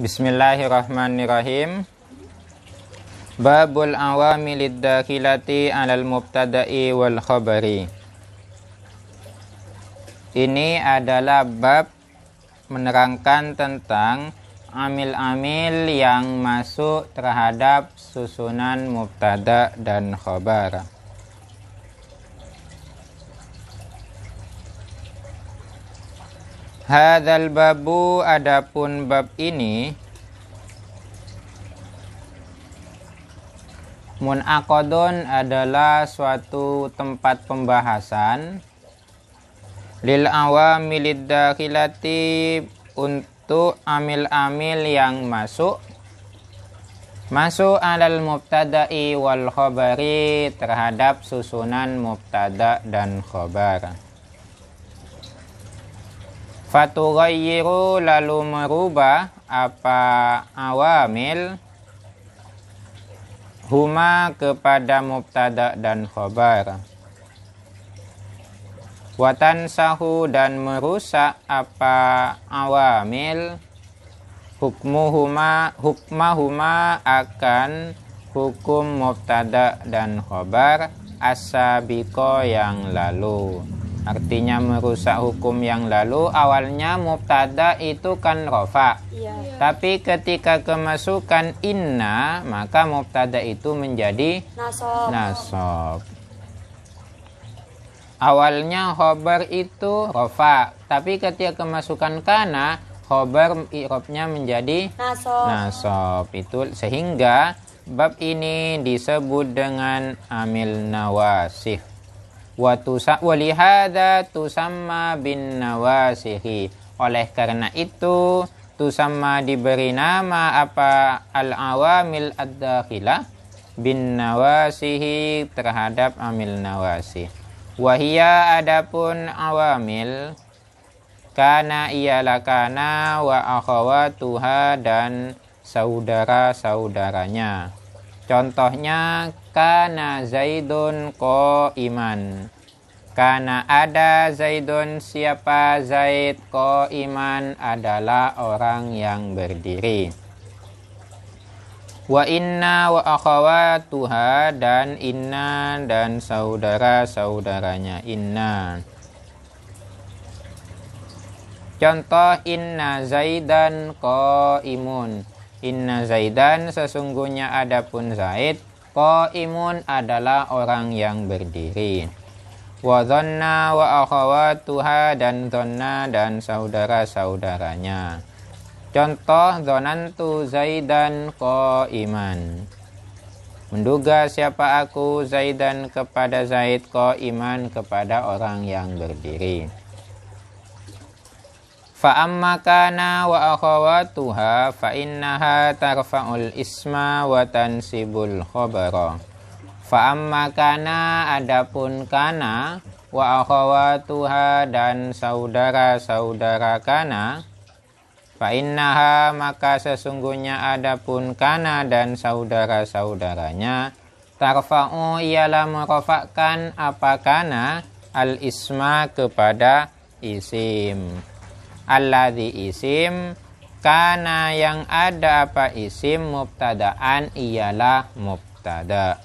Bismillahirrahmanirrahim. Babul awamilid dakhilati alal mubtada'i wal khabari. Ini adalah bab menerangkan tentang amil-amil yang masuk terhadap susunan mubtada dan khabar. Hadzal babu, adapun bab ini, munaqadun adalah suatu tempat pembahasan, lil awamilid dakhilati, untuk amil-amil yang masuk alal mubtada'i wal khabari, terhadap susunan mubtada dan khabar. Fatughayyiru, lalu merubah apa awamil, huma kepada mubtada dan khabar. Watansahu, dan merusak apa awamil, hukmahuma akan hukum mubtada dan khabar, as-sabiqo, yang lalu. Artinya merusak hukum yang lalu. Awalnya mubtada itu kan rofa, tapi ketika kemasukan inna, maka mubtada itu menjadi nasob. Awalnya khobar itu rofa, tapi ketika kemasukan kana, khobar i'rabnya menjadi nasob. Itu sehingga bab ini disebut dengan amil nawasih. Walihada tusamma bin nawasihi. Oleh karena itu tusamma diberi nama apa al-awamil ad-dakhilah bin nawasihi, terhadap amil nawasih. Wahia, adapun awamil, kana ialah kana, wa akhawatuha, dan saudara-saudaranya. Contohnya, kana Zaidun qa'iman. Kana ada Zaidun, siapa Zaid, qa'iman adalah orang yang berdiri. Wa inna wa akhawatuha, dan inna dan saudara-saudaranya inna. Contoh, inna Zaidan qa'imun. Inna Zaidan, sesungguhnya adapun Zaid, qa'imun adalah orang yang berdiri. Wa dhanna wa akhawatuha, dan dhanna dan saudara-saudaranya. Contoh, dhonantu Zaidan qa'iman. Menduga siapa aku Zaidan kepada Zaid, qa'iman kepada orang yang berdiri. Fa amma kana wa akhawatuha fa innaha tarfa'ul isma wa tansibul khabara. Fa amma kana, adapun kana, wa akhawatuha, dan saudara-saudara kana, fa innaha, maka sesungguhnya adapun kana dan saudara-saudaranya, tarfa'u, ialah merofakkan apa kana, al isma, kepada isim. Alladhi, isim, kana, yang ada apa isim, mubtadaan, ialah mubtada.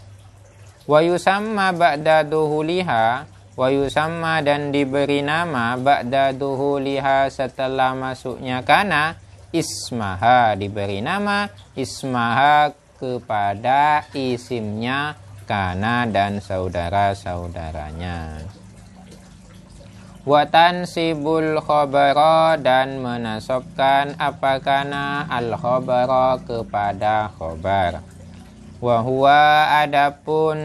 Wa yusamma ba'da duhuliha, wa yusamma, dan diberi nama, ba'da duhuliha, setelah masuknya kana, ismaha, diberi nama ismaha kepada isimnya kana dan saudara-saudaranya. Wa tansibul khabara, dan menasobkan apa kana al khabara kepada khabar. Wa huwa, adapun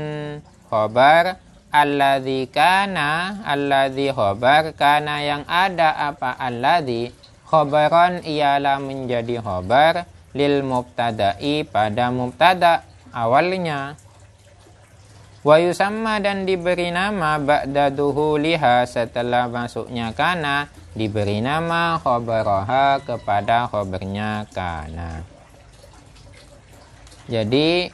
khabar, alladzi kana, alladzi khabar, kana yang ada apa alladzi, khabaran ialah menjadi khabar, lil mubtada'i, pada mubtada awalnya. Wa yusamma, dan diberi nama ba'da duhuliha, setelah masuknya kana, diberi nama khabaraha kepada khabarnya kana. Jadi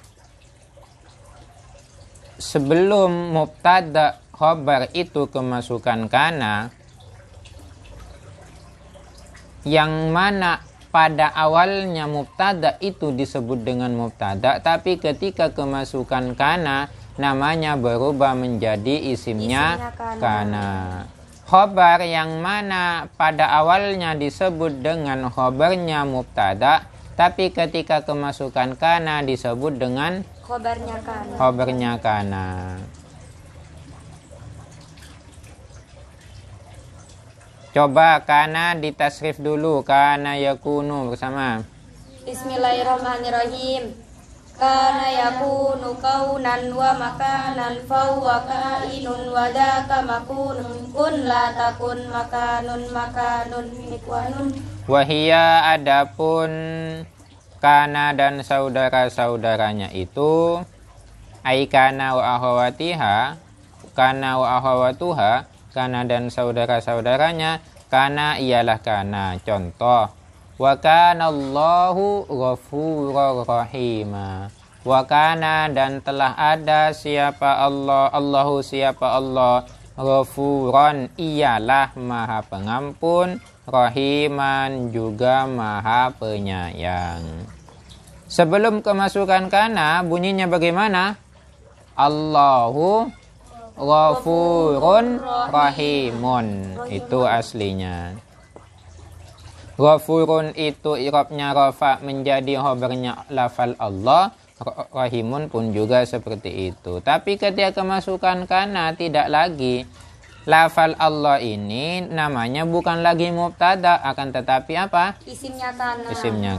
sebelum mubtada khabar itu kemasukan kana, yang mana pada awalnya mubtada itu disebut dengan mubtada, tapi ketika kemasukan kana namanya berubah menjadi isimnya kana. Khobar yang mana pada awalnya disebut dengan khobarnya mubtada, tapi ketika kemasukan kana disebut dengan khobarnya kana. Coba kana ditasrif dulu, kana yakunu bersama. Bismillahirrahmanirrahim. Kana yakunu kaunan wa makanan fahuwa kainun wa daka makunun kun la takun makanun mikwanun. Wahia adapun kana dan saudara-saudaranya itu kana wa akhawatiha, kana wa akhawatuha, kana dan saudara-saudaranya, kana ialah kana. Contoh, wa kana Allahu ghafurur rahima. Wa kana dan telah ada siapa Allah, Allahu siapa Allah, ghafuran ialah maha pengampun, rahiman juga maha penyayang. Sebelum kemasukan kana bunyinya bagaimana? Allahu ghafurun rahimun. Itu aslinya. Ghafurun itu i'rabnya rafa menjadi khobarnya lafal Allah. Rahimun pun juga seperti itu. Tapi ketika kemasukan kana tidak lagi. Lafal Allah ini namanya bukan lagi mubtada, akan tetapi apa? Isimnya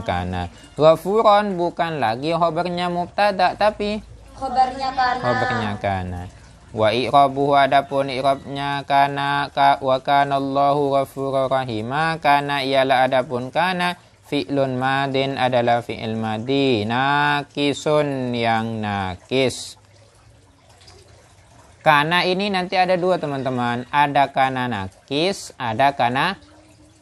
kana. Ghafurun bukan lagi khobarnya mubtada, tapi khobarnya kana. Wa i'rabuhu adapun i'rabnya kana wa kana Allahu ghafurur rahima. Kana ialah adapun kana fi'lun madin adalah fi'il madi nakisun yang nakis. Kana ini nanti ada dua teman-teman, ada kana nakis, ada kana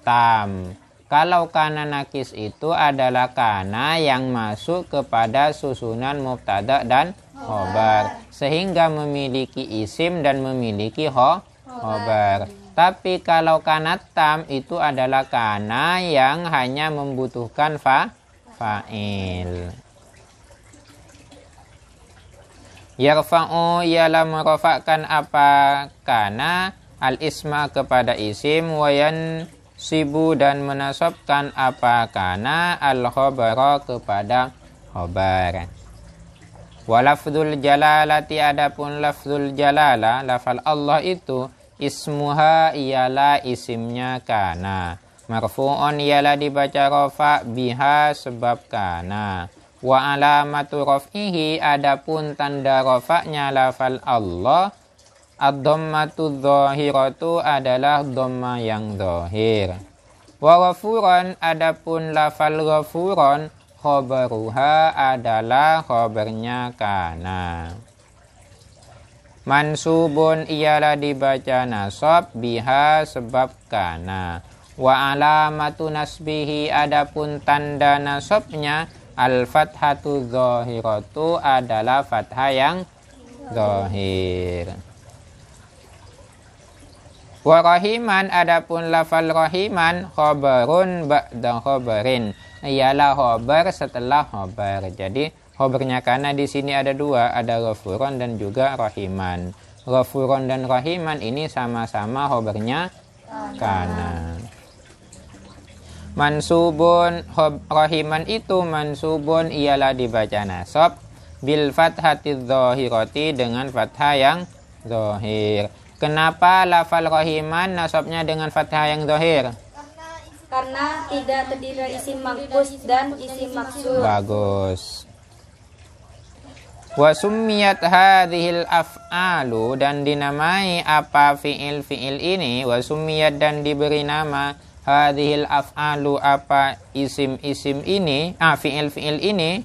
tam. Kalau kana nakis itu adalah kana yang masuk kepada susunan mubtada dan khobar, sehingga memiliki isim dan memiliki khobar. Tapi kalau kana tam itu adalah kana yang hanya membutuhkan fa'il. Yarfa'u ialah merofakkan apa kana al-isma kepada isim, wayan sibu dan menasabkan apa kana al-khobara kepada khobar. Walafdul jalalati adapun lafzul jalala lafal Allah itu ismuha ialah isimnya kana, marfu'un ialah dibaca rafa biha sebab kana. Wa alamatu raf'ihi adapun tanda rafa'nya lafal Allah ad-dhammatu dhahiratu adalah dhamma yang zahir. Wa ghafuran adapun lafal ghafuran khobaruha adalah khobarnya kana. Mansubun ialah dibaca nasab biha sebab kana. Wa alamatu nasbihi adapun tanda nasabnya al-fathatu zahiratu adalah fathah yang zahir. Wa rahiman adapun lafal rahiman khobarun ba'da khobarin ialah khobar setelah khobar. Jadi khobarnya kana di sini ada dua, ada ghafuron dan juga rahiman. Ghafuron dan rahiman ini sama-sama khobarnya kana. Mansubun rahiman itu mansubun ialah dibaca nasab bil fathati dzahirati dengan fathah yang zahir. Kenapa lafal rahiman nasabnya dengan fathah yang zahir? Karena tidak terdiri isim mangkus dan isim maksud. Bagus. Wa summiyat hadhil af'alu dan dinamai apa fi'il ini, wa summiyat dan diberi nama hadhil af'alu apa isim-isim ini, fi'il ini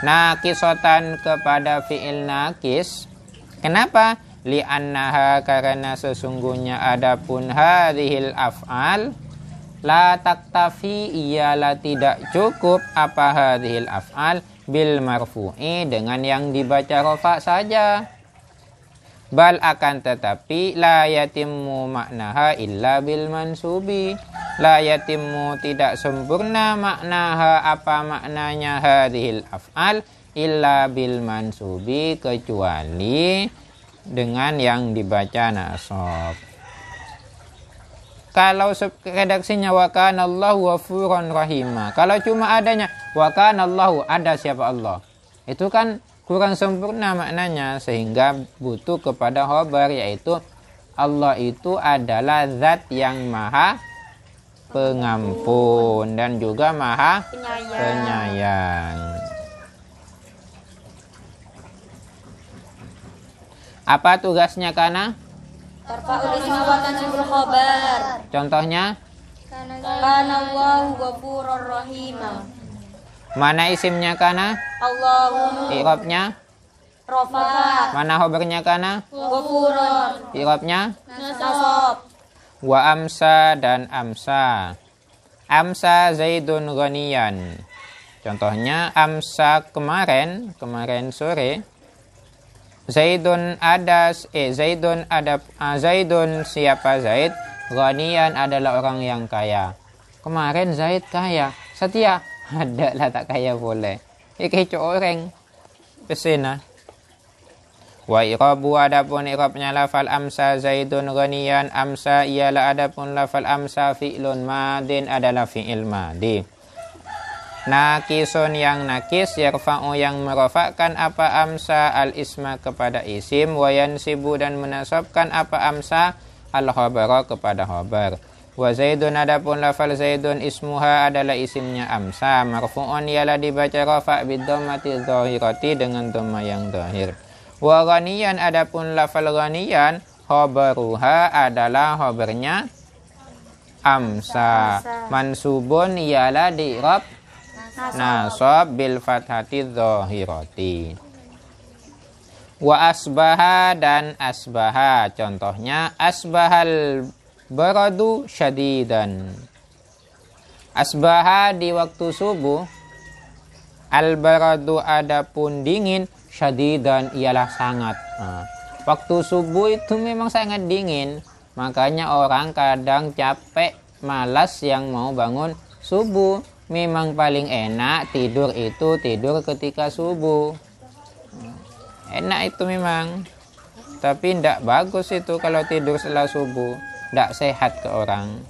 naqisotan kepada fi'il nakis. Kenapa? Li'annaha karena sesungguhnya adapun hadhil af'al la taktafi ialah tidak cukup apa hadhil af'al bil marfu'i dengan yang dibaca rafa saja. Bal akan tetapi la yatimmu maknaha illa bil mansubi. la yatimmu tidak sempurna maknaha apa maknanya hadhil af'al illa bil mansubi kecuali dengan yang dibaca nasab. Kalau redaksinya wa kana Allahu ghafurur rahima, kalau cuma adanya wa kana Allahu, ada siapa Allah, itu kan kurang sempurna maknanya, sehingga butuh kepada khabar, yaitu Allah itu adalah zat yang maha pengampun dan juga maha penyayang. Apa tugasnya kana? Tarfa'ul isma wa tansibul khabar. Contohnya? Kana Allahu ghafurur rahima. Mana isimnya kana? Allahu. I'rabnya? Rafa'a. Mana khabarnya kana? Ghafurun. I'rabnya? Nasab. Wa amsa dan amsa. Amsa Zaidun ghaniyan. Contohnya amsa kemarin sore. Zaidun siapa Zaid? Ghaniyan adalah orang yang kaya. Kemarin Zaid kaya, setia. Ada lah tak kaya boleh. Kecoh orang pesena. Wa i'rabu adapun i'rabnya lafal amsa Zaidun ghaniyan. Amsa ialah adapun lafal amsa fi'lun madin adalah fi'il madi. Nakisun yang nakis, yarfa'u yang merofakkan apa amsa al-isma kepada isim, wa yansibu dan menasabkan apa amsa al-khabara kepada khabar. Wa Zaidun adapun lafal Zaidun ismuha adalah isimnya amsa, marfu'un ialah dibaca rafa' bid-dhammati dhahirati dengan dhamma yang dhahir. Wa ghaniyan adapun lafal ghaniyan khabaruha adalah khabarnya amsa, mansubun ialah di'rab nasab bil fathati dhahirati. Wa asbaha dan asbaha, contohnya asbahal baradu syadidan. Asbaha di waktu subuh, al baradu adapun dingin, syadidan ialah sangat. Waktu subuh itu memang sangat dingin, makanya orang kadang capek, malas yang mau bangun subuh. Memang paling enak tidur itu tidur ketika subuh. Enak itu memang. Tapi tidak bagus itu kalau tidur setelah subuh. Tidak sehat ke orang.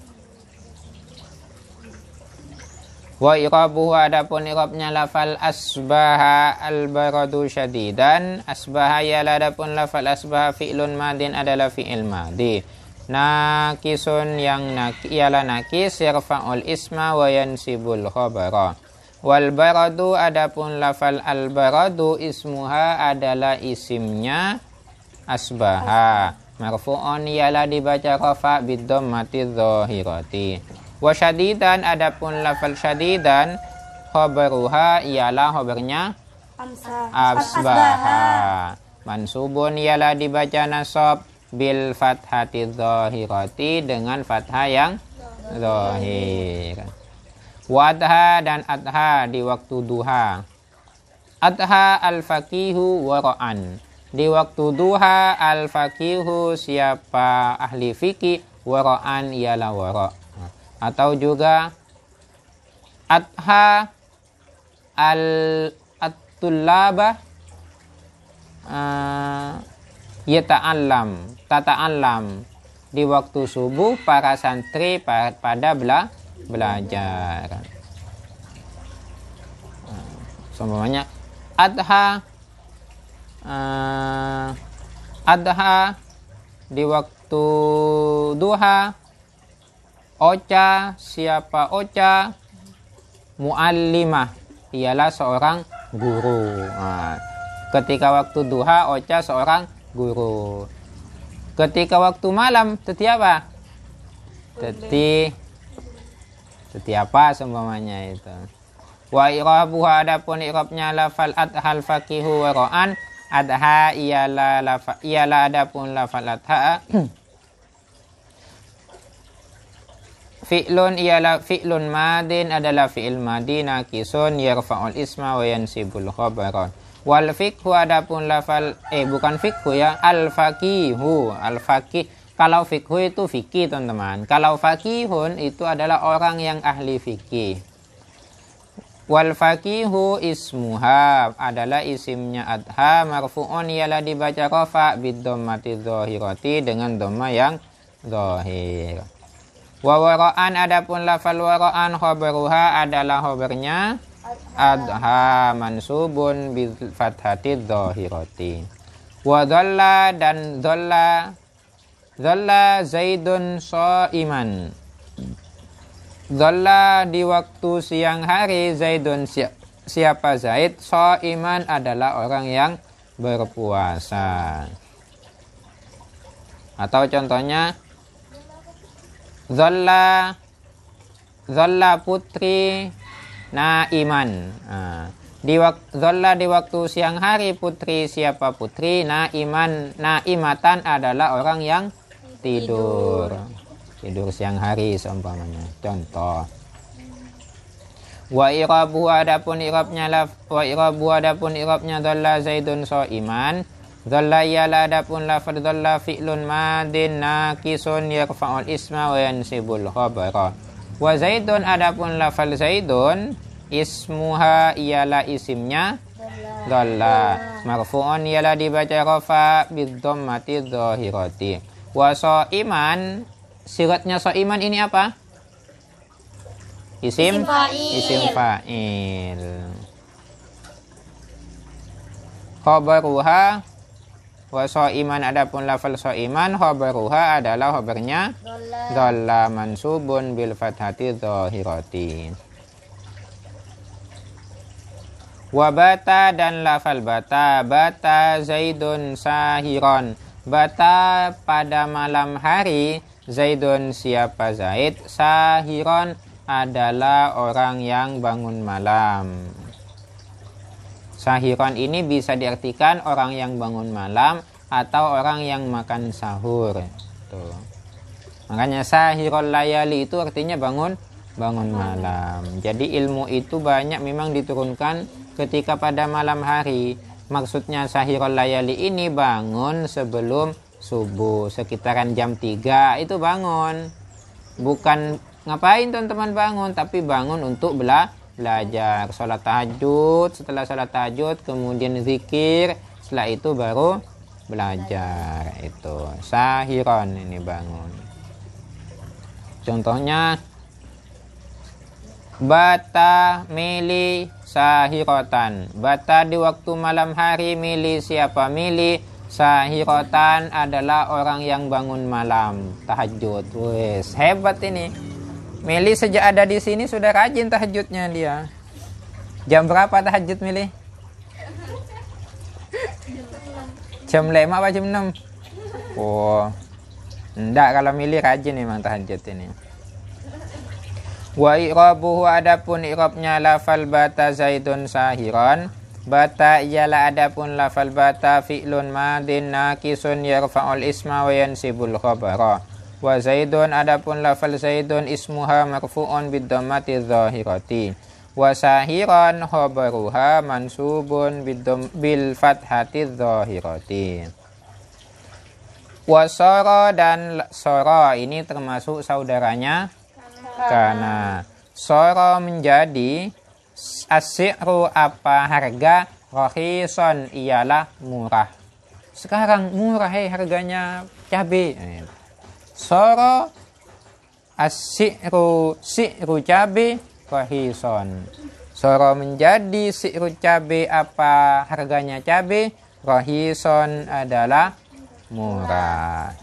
Wa i'rabuhu adapun i'rabnya lafal asbaha al-baradu syadidan. Asbaha ialah adapun lafal asbaha fi'lun madin adalah fi'il madi. Nakisun yang ialah nakis, yarfa'ul isma wa yansibul khabara. Wal baradu adapun lafal al baradu ismuha adalah isimnya asbaha, marfu'un ialah dibaca rafa' bid-dhammati dhahirati. Wa syadidan adapun lafal syadidan khabaruha ialah khabarnya asbaha, mansubun ialah dibaca nasab bil fathati dhahirati dengan fathah yang zahir. Wadha dan adha di waktu duha. Adha al-faqihu wara'an. Di waktu duha al-faqihu siapa ahli fikih, wara'an ialah wara'. Atau juga adha al-tullabah yata'allam, tata'allam. Di waktu subuh para santri pada belajar. Semuanya adha di waktu duha. Ocha siapa ocha? Muallimah ialah seorang guru. Ketika waktu duha ocha seorang guru. Ketika waktu malam teti apa? Teti apa seumpamanya itu. Wa i'rabuha adapun i'rabnya lafal adhal faqihu wara'an. Adha ialah adapun lafal adha fi'lun ialah fi'lun madin adalah fi'il madi nakisun yarfa'ul isma wa yansibul khabara. Wal fiqhu adapun lafal bukan fiqhu ya, al faqihu. Al faqih Kalau fikhu itu fikih teman-teman. Kalau fakihun itu adalah orang yang ahli fikih. Wal fakihu ismuha adalah isimnya adha marfu'un ialah dibaca rafa bid dhammati dhahirati dengan dhamma yang zahir. Wa wara'an adapun lafal wara'an khabaruha adalah khabarnya adha mansubun bil fathati dhahirati. Wa dhalla dan dhalla Zaidun sha'iman. Dhalla di waktu siang hari, Zaidun siapa Zaid? Sha'iman adalah orang yang berpuasa. Atau contohnya Dhalla putri naiman. Dhalla di waktu siang hari, putri siapa putri? Naimatan adalah orang yang tidur siang hari seumpamanya. Contoh. Wa i'rabu adapun i'rabnya dhalla zaidun sha'iman. Dhalla ialah adapun lafaz dhalla fi'lun madin naqisun yarfa'ul isma wa yansibul khabara. Wa zaidun adapun lafaz zaidun ismuha ialah isimnya dhalla marfu'un ialah dibaca rafa bid dhammati dhahirati. Wa sha'iman, siratnya sha'iman ini apa? Isim fa'il. Khabaruha wa sha'iman adapun lafal sha'iman khabaruha adalah khabarnya dhalla mansubun bil fathati dhahirati. Wa bata dan lafal bata zaidun sahiron. Bata pada malam hari, Zaidun siapa Zaid? Sahiron adalah orang yang bangun malam. Sahiron ini bisa diartikan orang yang bangun malam atau orang yang makan sahur. Tuh. Makanya sahirul layali itu artinya bangun malam. Jadi ilmu itu banyak memang diturunkan ketika pada malam hari. Maksudnya sahirul layali ini bangun sebelum subuh, sekitaran jam 3 itu bangun. Bukan ngapain teman-teman bangun, tapi bangun untuk belajar. Sholat tahajud, setelah sholat tahajud kemudian zikir, setelah itu baru belajar. Itu sahiron ini bangun. Contohnya bata mili sahirotan. Bata di waktu malam hari, mili siapa? Mili sahirotan adalah orang yang bangun malam tahajud. Wes, hebat ini. Mili sejak ada di sini sudah rajin tahajudnya dia. Jam berapa tahajud Mili? Jam 5 apa jam 6? Oh. Enggak, kalau Mili rajin memang tahajud ini. Wa i'rabuhu adapun i'rabnya lafal bata zaidun sahiran. Bata ialah adapun lafal bata fi'lun madin naqisun yarfa'ul isma wa yansibul khabara. Wa zaidun adapun lafal zaidun ismuha marfu'un bid dhammati dhahirati. Wa sahiran khabaruha mansubun bil fathati dhahirati. Wa sara dan sara ini termasuk saudaranya karena sara menjadi as-si'ru apa harga, rakhison ialah murah. Sekarang murah harganya cabai. Sara as-si'ru cabai rakhison. Sara menjadi si'ru cabai apa harganya cabai, rakhison adalah murah.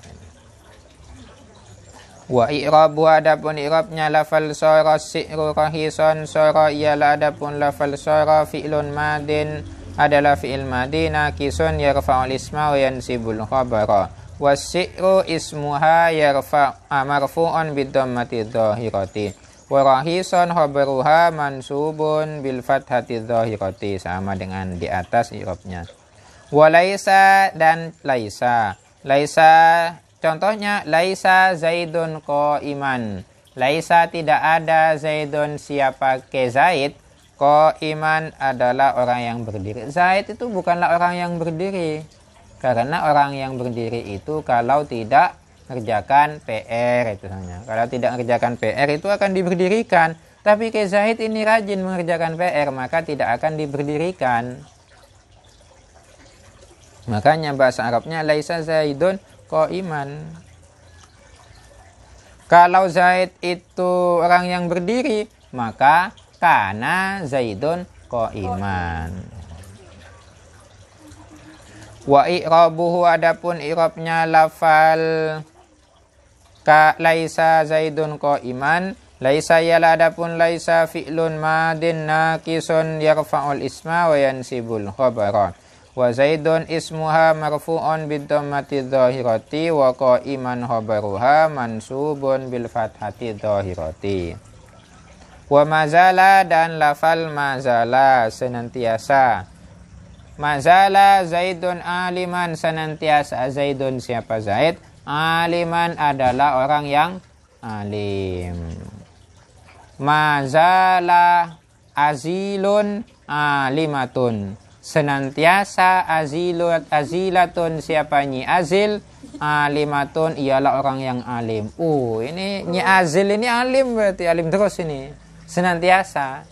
Wa i'rabu adapun i'rabnya lafal sara si'ru rahisan. Sara ialah adapun lafal sara fi'lun madin adalah fi'il madin naqisun yarfa'ul isma wa yansibul khabara. Was si'ru ismuha marfu'un bid dhammati dhahirati. Wa rahisan khabaruha mansubun bil fathati dhahirati, sama dengan di atas i'rabnya. Wa laisa dan laisa. Laisa contohnya laisa zaidun qa'iman. Laisa tidak ada zaidun siapa ke Zaid. Qa'iman adalah orang yang berdiri. Zaid itu bukanlah orang yang berdiri. Karena orang yang berdiri itu kalau tidak ngerjakan PR itu hanya. Kalau tidak ngerjakan PR itu akan diberdirikan. Tapi ke Zaid ini rajin mengerjakan PR, maka tidak akan diberdirikan. Makanya bahasa Arabnya laisa Zaidun qa'iman. Kalau Zaid itu orang yang berdiri, maka kana Zaidun qa'iman. Wa i'rabuhu, adapun i'rabnya lafal ka laisa Zaidun qa'iman. Laisa yala, adapun laisa fi'lun madin naqisun yarfa'ul isma wa yansibul khabara. Wa Zaidun ismuha marfu'un bid-dhammati dhahirati wa qa'iman khabaruha mansubun bil fathati dhahirati. Wa mazala, dan lafal mazala senantiasa. Mazala Zaidun aliman, senantiasa Zaidun, siapa Zaid? Aliman adalah orang yang alim. Mazala azilun alimatun, senantiasa azilatun, siapa Nyi Azil? Alimatun, ialah orang yang alim. Ini Nyi Azil ini alim, berarti alim terus ini. Senantiasa.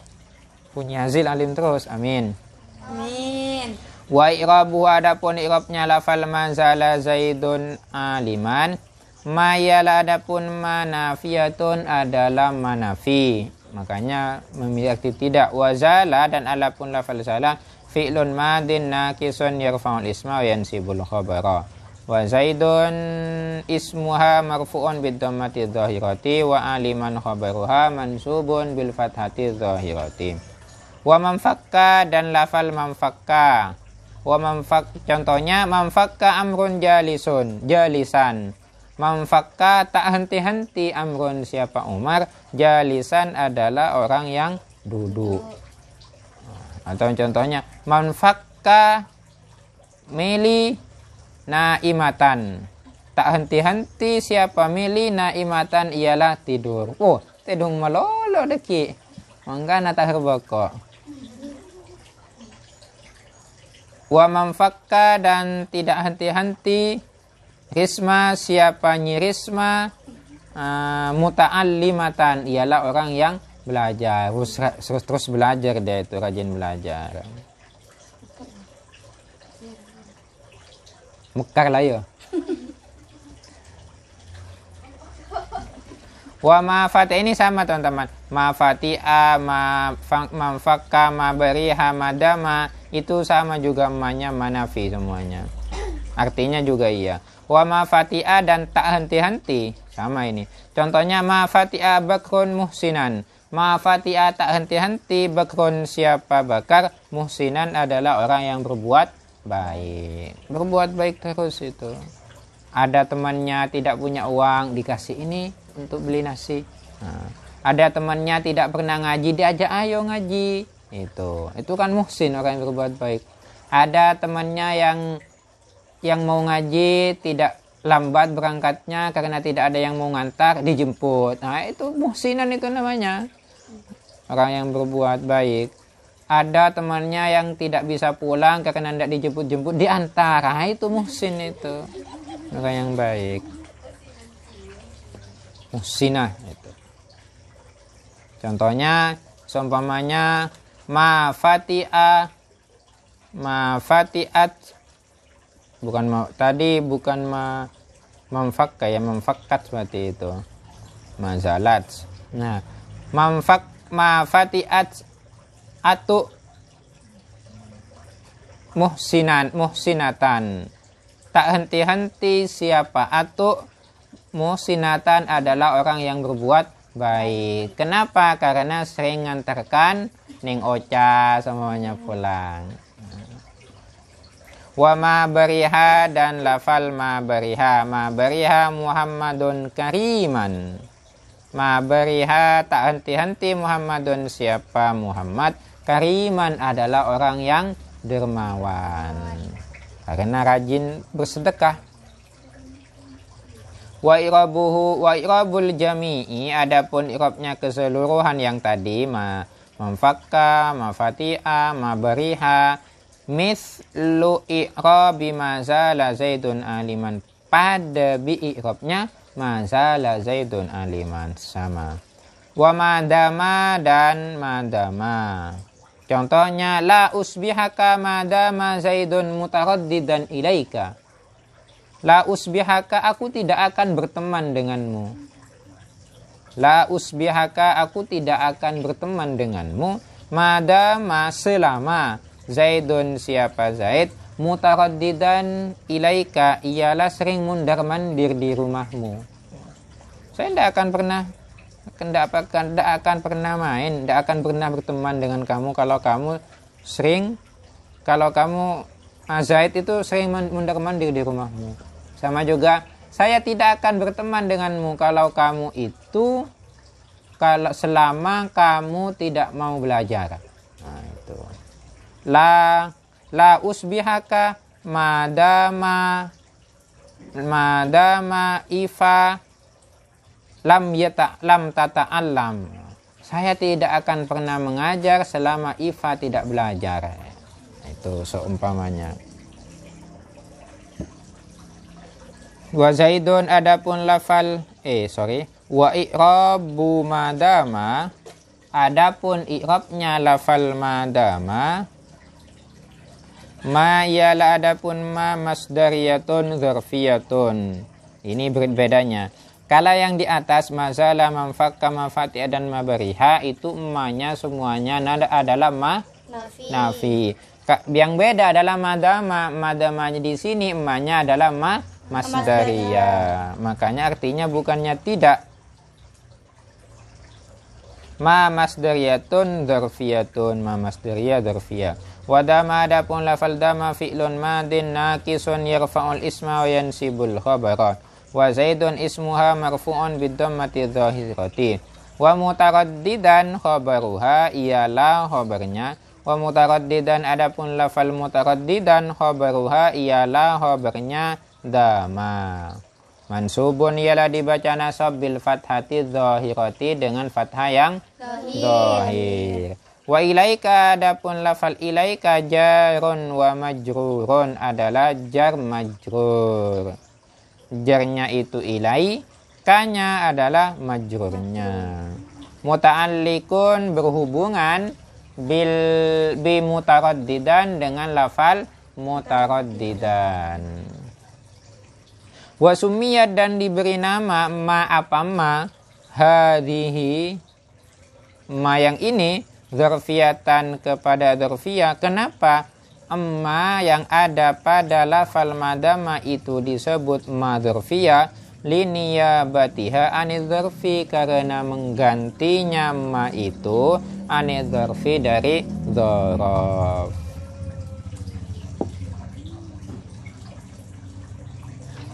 Punya Azil alim terus. Amin. Amin. Wa i'rabu, adapun i'rabnya lafal mazala Zaidun aliman. Mayala, adapun manafiyatun adalah manafi, makanya memiliki tidak. Wazala, dan adapun lafal zala fi'lun madin naqisun yarfa'ul isma wa yansibul khabara. Wa Zaidun ismuha marfu'un bid-dhammati dhahirati wa aliman khabaruha mansubun bil fathati dhahirati. Wa manfakka, dan lafal manfakka. Wa contohnya manfakka amrun jalisan. Manfakka tak henti-henti amrun, siapa Umar? Jalisan adalah orang yang duduk. Atau contohnya manfakka mili naimatan, tak henti-henti siapa mili naimatan, ialah tidur. Tidur malolo deki mangga tak herbako. Wa manfakka, dan tidak henti-henti risma, siapa Nyi Risma? Muta'allimatan, ialah orang yang belajar. Terus belajar, dia itu rajin belajar. Mekar lah ya. Wa mafati, ini sama teman-teman. Mafati'a, manfakka, mabariha, madama, itu sama juga namanya manafi semuanya. Artinya juga iya. Wa mafati'a, dan tak henti-henti, sama ini. Contohnya mafati'a bakrun muhsinan. Mafati'a tak henti-henti, bakrun siapa Bakar? Muhsinan adalah orang yang berbuat baik. Berbuat baik terus itu. Ada temannya tidak punya uang, dikasih ini untuk beli nasi. Ada temannya tidak pernah ngaji, diajak ayo ngaji. Itu kan muhsin, orang yang berbuat baik. Ada temannya yang mau ngaji, tidak lambat berangkatnya karena tidak ada yang mau ngantar, dijemput. Itu muhsinan itu namanya. Orang yang berbuat baik. Ada temannya yang tidak bisa pulang karena tidak dijemput-jemput, diantar. Itu muhsin itu. Orang yang baik. Muhsinah itu. Contohnya, seumpamanya mafati'at, bukan memfakka ya, memfakkat seperti itu. Mazalat. Nah, mafati'at atu muhsinatan. Tak henti-henti siapa atu muhsinatan adalah orang yang berbuat baik. Kenapa? Karena sering ngantarkan ning ocha semuanya pulang. Wa ma bariha, dan lafal ma bariha. Ma bariha Muhammadun kariman. Ma bariha tak henti-henti Muhammadun, siapa Muhammad? Kariman adalah orang yang dermawan. Karena rajin bersedekah. Wa irabul jami'i, adapun irabnya keseluruhan yang tadi memfakka, mafati'a, mabariha, mislu i'rabi mazala Zaidun aliman pada bi i'rabnya mazala Zaidun aliman sama. Wa madama dan madama. Contohnya la usbihaka madama Zaidun mutaraddidan ilaika. La usbihaka, aku tidak akan berteman denganmu. La usbihaka, aku tidak akan berteman denganmu. Madama, selama Zaidun, siapa Zaid, mutaraddidan ilaika, ialah sering mundar-mandir di rumahmu. Saya tidak akan pernah main, tidak akan pernah berteman dengan kamu kalau kamu Zaid itu sering mundar-mandir di rumahmu. Sama juga, saya tidak akan berteman denganmu kalau kamu itu selama kamu tidak mau belajar. Nah, itu. La usbihaka madama ifa lam tata'allam. Saya tidak akan pernah mengajar selama Ifa tidak belajar. Itu seumpamanya. Wa Zaidun, adapun lafal wa i'rabu madama, adapun i'rabnya lafal madama, ma ialah adapun ma masdariyatun dzarfiyatun. Ini bedanya. Kalau yang di atas mazala, mamfakka, mafati dan mabariha, itu emanya semuanya adalah nafi. Yang beda adalah madama. Madamanya di sini emanya adalah masdariyah. Makanya artinya bukannya tidak. Ma masdariyatun dzarfiyatun, ma masdariyah dzarfiyah. Wadama, adapun lafal dama fi'lun madin naqisun yarfa'ul isma wa yansibul khabara. Wa Zaidun ismuha marfu'un bidhammati dzahirati. Wa mutaraddidan khabaruha, ialah khabarnya. Wa mutaraddidan, adapun lafal mutaraddidan khabaruha, ialah khabarnya dama. Mansubun, ialah dibaca nasab bil fathati dzahirati, dengan fathah yang zahir. Wa ilaika, adapun lafal ilaika jarun wa majrurun, adalah jar majrur. Jarnya itu ilai, kanya adalah majrurnya. Muta'alliqun, berhubungan bi mutaraddidan, dengan lafal mutaraddidan. Wa sumiyat, dan diberi nama ma hadhihi, ma yang ini dzarfiyatan, kepada dzarfiyah. Kenapa? Emma yang ada pada lafal madama itu disebut ma dzarfiyah liniyabatiha anidz dzarfi, karena menggantinya ma itu anidz dzarfi dari dzaraf.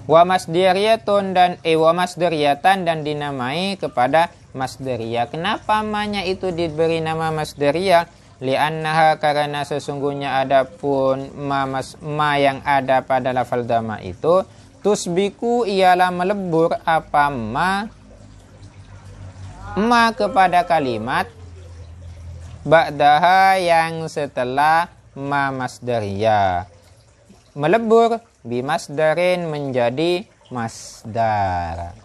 Wa masdariyatun, dan dinamai kepada masdariyah. Kenapa ma-nya itu diberi nama masdariyah? Li'annaha, karena sesungguhnya adapun ma yang ada pada lafal dama itu tusbiku, ialah melebur apa ma kepada kalimat ba'daha, yang setelah ma masdariyah. Melebur bimasdarin, menjadi masdar.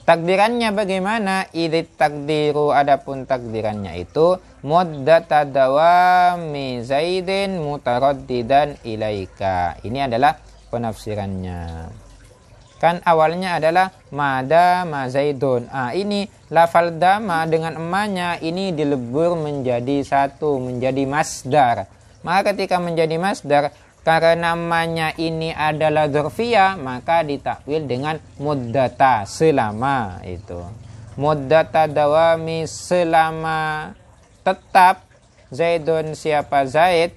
Takdirannya bagaimana? Idit takdiru, adapun takdirannya itu muddata dawami Zaidin mutaraddidan ilaika. Ini adalah penafsirannya. Kan awalnya adalah madama Zaidun. Ini lafal dama dengan emanya ini dilebur menjadi satu, menjadi masdar. Maka ketika menjadi masdar, karena namanya ini adalah dzarfiyah, maka ditakwil dengan muddata, selama. Itu muddata dawami, selama tetap Zaidun, siapa Zaid,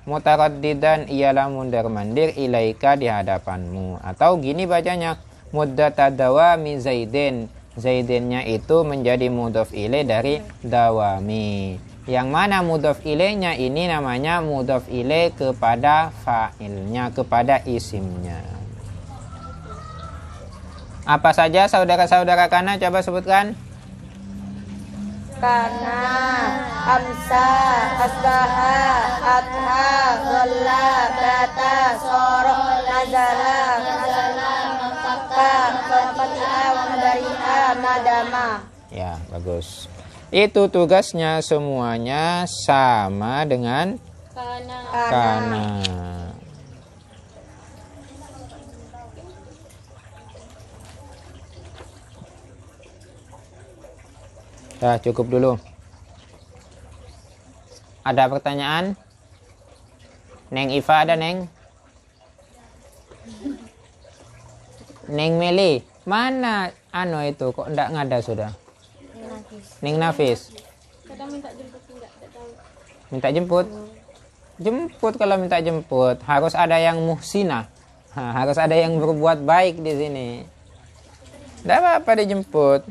mutaraddidan, ialah mundar-mandir, ilaika, di hadapanmu. Atau gini bacanya, muddata dawami Zaidin, Zaidinnya itu menjadi mudhof ilaih dari dawami. Yang mana mudhof ilaihnya ini namanya mudhof ilaih kepada fa'ilnya, kepada isimnya. Apa saja saudara-saudara kana, coba sebutkan. kana, amsa, asbaha, adha, dhalla, bata, soro, nazala, maka, fatiha, wa mudari'a, madama. Ya, bagus. Itu tugasnya semuanya sama dengan kana. Dah, cukup dulu. Ada pertanyaan? Neng Iva ada, Neng? Neng Meli, mana itu? Kok enggak ngada sudah? Neng Nafis. Kadang minta jemput enggak tahu. Minta jemput? Jemput kalau minta jemput. Harus ada yang muhsinah. Harus ada yang berbuat baik di sini. Tidak apa-apa dijemput.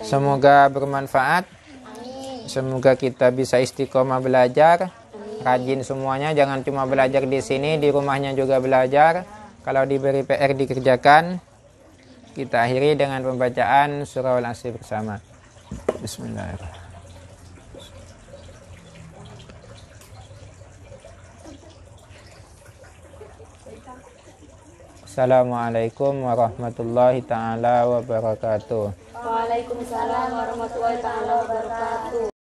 Semoga bermanfaat. Semoga kita bisa istiqomah belajar. Rajin semuanya, jangan cuma belajar di sini, di rumahnya juga belajar. Kalau diberi PR dikerjakan. Kita akhiri dengan pembacaan surah Al-Asr bersama. Bismillahirrahmanirrahim. Assalamualaikum warahmatullahi ta'ala wabarakatuh. Waalaikumsalam warahmatullahi taala wabarakatuh.